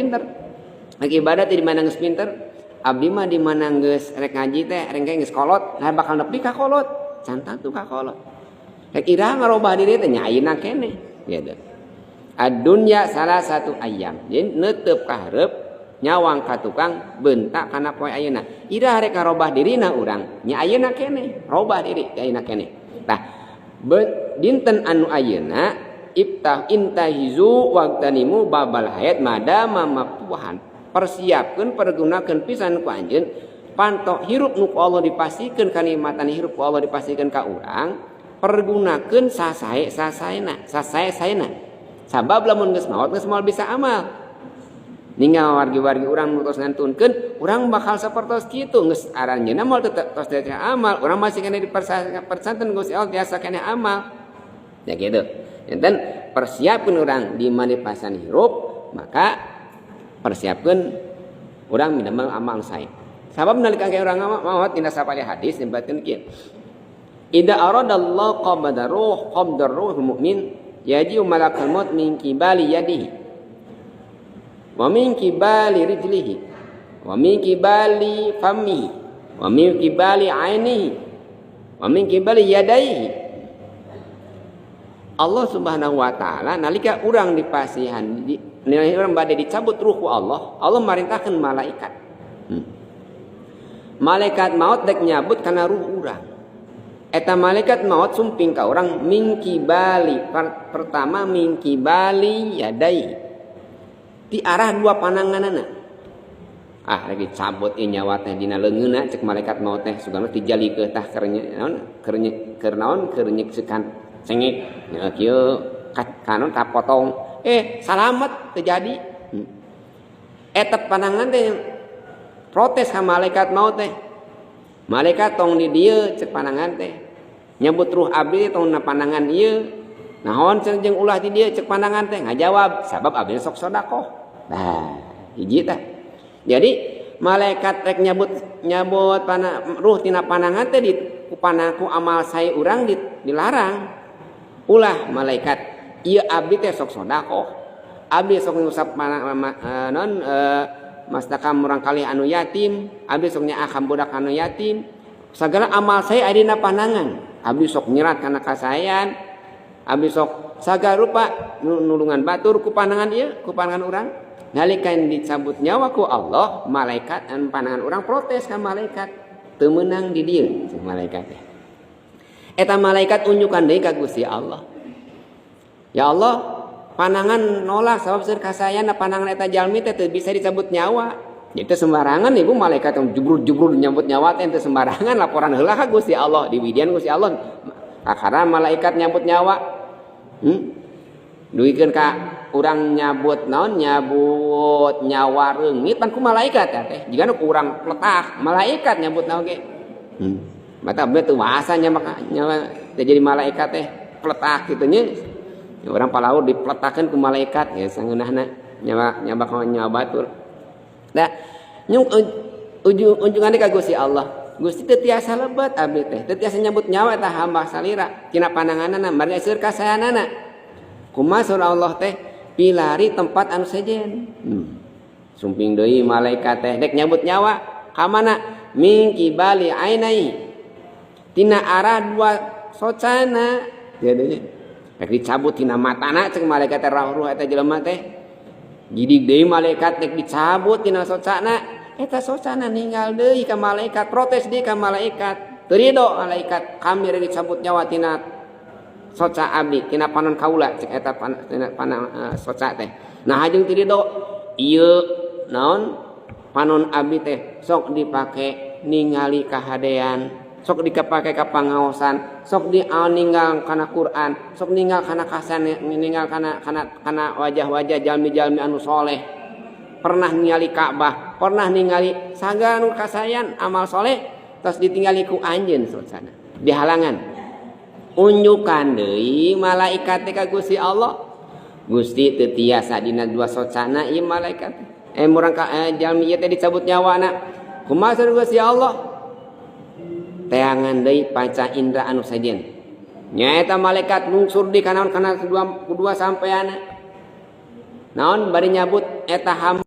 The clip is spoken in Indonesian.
pinter. Lagi ibadah di mana geus pinter. Abdi mah di mana geus rek ngaji teh, rek geus kolot, nah bakal nepi ka kolot. Cantan tuh ka kolot. Rek iraha ngarobah diri teh nya ayeuna keneh. Gitu. Ad-dunya salah satu ayam. Jadi neuteub ka hareup nyawang ka tukang bentak kana poe ayeuna. Iraha rek ngarobah dirina urang, nya ayeuna keneh, robah diri ayeuna keneh. Tah, dinten anu ayeuna intahizu waqtanimu babal hayat madama maftuhan. Persiapkeun pergunakeun pisan ku anjeun pantok hirup nu Allah dipasikeun kanikmatan hirup ku Allah dipasikeun ka urang, pergunakeun sasaena. Sabab lamun geus maot geus moal bisa amal. Ninggal wargi-wargi urang nu tos ngantunkeun, urang bakal sapertos kitu geus aranjeunna moal tos teu amal, urang masih kena dipersanten Gusti Allah biasa kena amal. Ya gitu. Dan persiapkeun urang di mana pasan hirup, maka persiapkan orang minimal amal saya. Sabab nalika orang maot dina sapali hadis nyebutkeun kieu. Idza aradallahu qabdar ruh mu'min yaji'u malakal maut min qibali yadihi wa min qibali rijlihi wa min qibali famihi wa min qibali ainihi wa min qibali yadayhi. Allah Subhanahu wa taala nalika urang dipasihan nilai orang bade dicabut ruh ku Allah marintahkeun malaikat. Malaikat maut dek nyabut kana ruh urang. Eta malaikat maut sumping ka urang mingkibali pertama mingkibali yadai. Ti arah dua pandanganana. Lagi cabut ieu nyawa teh dina leungeunna cek malaikat maut teh sugana tijali ke tah keur nyeksekan cengek kieu kanon kapotong salamet terjadi. Eta pandangan teh protes ka malaikat maut teh. Malaikat tong di dieu cek pandangan teh. Nyebut ruh abdi tong na pandangan ieu. Naon jeung ulah di dieu cek pandangan teh ngajawab sabab abdi sok sedekah. Nah, hiji tah. Jadi malaikat rek nyabut ruh tina pandangan teh di ku amal sae urang dilarang. Ulah malaikat ieu abdi teh sok sedekah. Abdi sok ngusap mastakam urang kalih anu yatim, abdi sok nyaakam budak anu yatim. Sagala amal saya aya dina pandangan. Abdi sok nyerat kana kasayan. Abdi sok sagala rupa nulungan batur ku pandangan ieu, ku pandangan urang. Nalika dicabut nyawa ku Allah, malaikat anu pandangan urang protes ka malaikat. Teu meunang di dieu malaikat teh. Eta malaikat unjukan deui ka Gusti Allah. Ya Allah, pandangan nolak sabab seueur kasayana pandangan eta jalmi teh teu bisa dicabut nyawa. Jadi sembarangan ibu malaikat yang jubrul nyambut nyawa teh teu sembarangan laporan heula ka Gusti Allah, diwidian Gusti Allah. Kakara malaikat nyambut nyawa. Duikeun ka urang nyabut naon nyabut nyawa reungit pan ku malaikat teh. Jigana ku urang pletah, malaikat nyambut naon ge. Mata abdi teu wasa nyawa jadi malaikat teh pletah kitu nya. Orang palaur dipletakkeun ku malaikat ya sangeunahna nyawa batur. Nah, ujungan ka Gusti Allah. Gusti teu tiasa lebat abdi teh, teu tiasa nyambut nyawa eta hamba salira tina pandanganna mari seueur kasayanana. Kumaha saur Allah teh pilari tempat anu sejen. Sumping deui malaikat teh dek nyambut nyawa ka mana? Min qibali ainai. Tina arah dua socana. Jadinya rek dicabut tina matana cek malaikat teh ruh eta jelema teh. Jidig deui malaikat rek dicabut tina socana, eta socana ninggal deui ka malaikat, protes deui ka malaikat. Teu ridho malaikat kami rek dicabut nyawa tina soca abdi, tina panon kaula cek eta soca teh. Nah jeung teu ridho ieu naon panon abdi teh sok dipake ningali kahadean, sok dipake ka pangaosan, sok ninggal kana Quran, sok ninggal kana kasan, ninggal kana wajah-wajah jalmi-jalmi anu soleh. Pernah ningali Ka'bah, pernah ningali sagala anu kasayan amal soleh, terus ditinggali ku anjeun socana. Dihalangan. Unjukan deui malaikat teh ka Gusti Allah. Gusti teu tiasa dina dua socana ieu malaikat. Murang ka jalmi ieu teh dicabut nyawana. Kumaha saur Gusti Allah? Teangan deui panca indra anu sajen. Nyaeta malaikat lungsur di kana kedua sampeana. Naon bari nyabut eta hamba